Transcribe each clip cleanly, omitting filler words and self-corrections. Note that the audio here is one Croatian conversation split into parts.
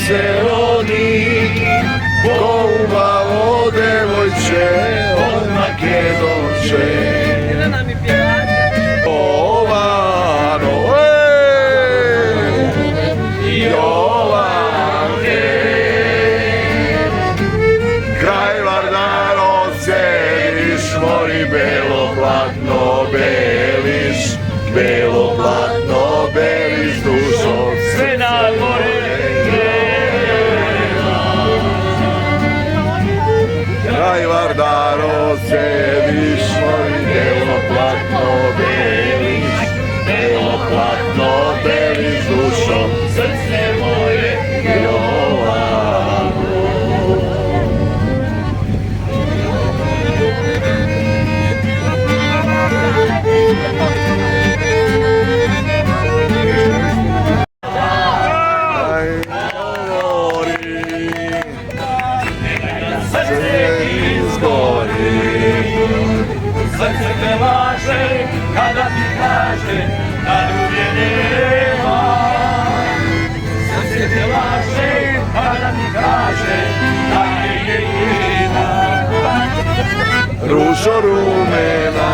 se rodi, ko umalo devojče, od Makedonče. Jovano, Jovanke, kraj Vardaro sediš, mori belo platno beliš, belo platno beliš, dušo sve na more gleda. Kraj Vardaro sediš, mori belo platno beliš, belo platno beliš, dušo srce moje Jovano. Srce te laže kada ti kaže da druge nema. Srce te laže kada ti kaže da je jedna. Ružo rumena.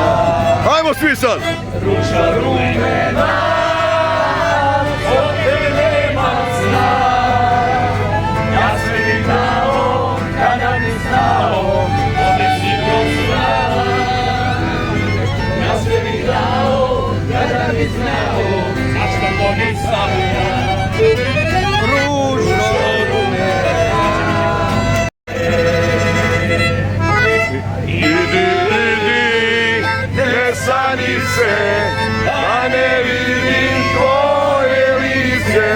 Hajmo svi sad! Ružo rumena, od tebe nema sna. Ja sve bih dao kada bi znao, ovdje si prosla. Sve bih dao, kada bi znao, zašto to nisam ja. Ružo rumena. Idi, idi, nesanice, da ne vidim tvoje lice,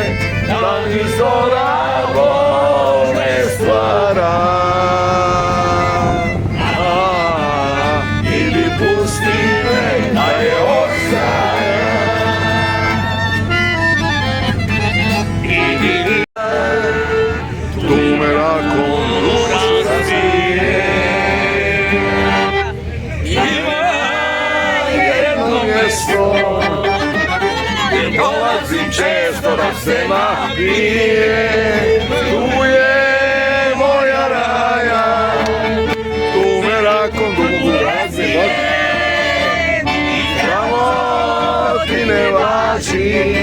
da mi zora bolne stvara. Idi, pusti me, da je ostaja. Idi, tu me rakom duša razvije. Ima jedno mjesto, dolazim često da se napije. Tu je moja raja, tu me rakom duša razvije. Ti ne važi,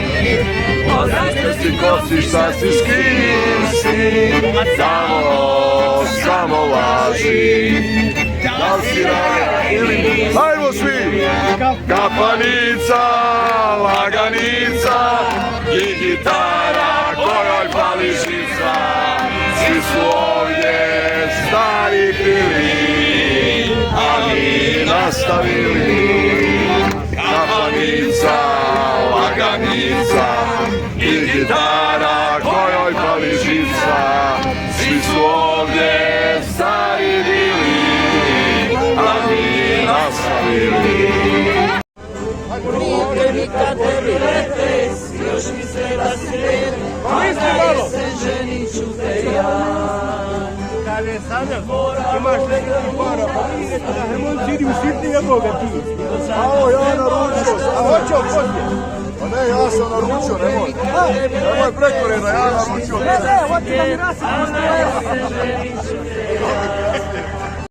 zašto si kosiš, šta si, s kim si, samo važi. Da li si raja ili... Hajmo svi! Kapanica, laganica i gitara kojoj pali žica. Svi su ovdje stari pili, a mi nastavili. Kapanica, laganica i gitara kojoj pali žica. Svi su ovdje stari bili, a mi nastavili. Ruke mi kad tebi lete, još mi se da svijet, a se ženit ću te ja. Kaže sada, imaš nekada para, pa idete na remont, idi u sitnije Boga ti. Alo, ja naručio, a hoćeo poslije. Pa ne, ja sam naručio, nemoj. Nemoj preko reda, ja naručio. Ne, hoću da mi rasi,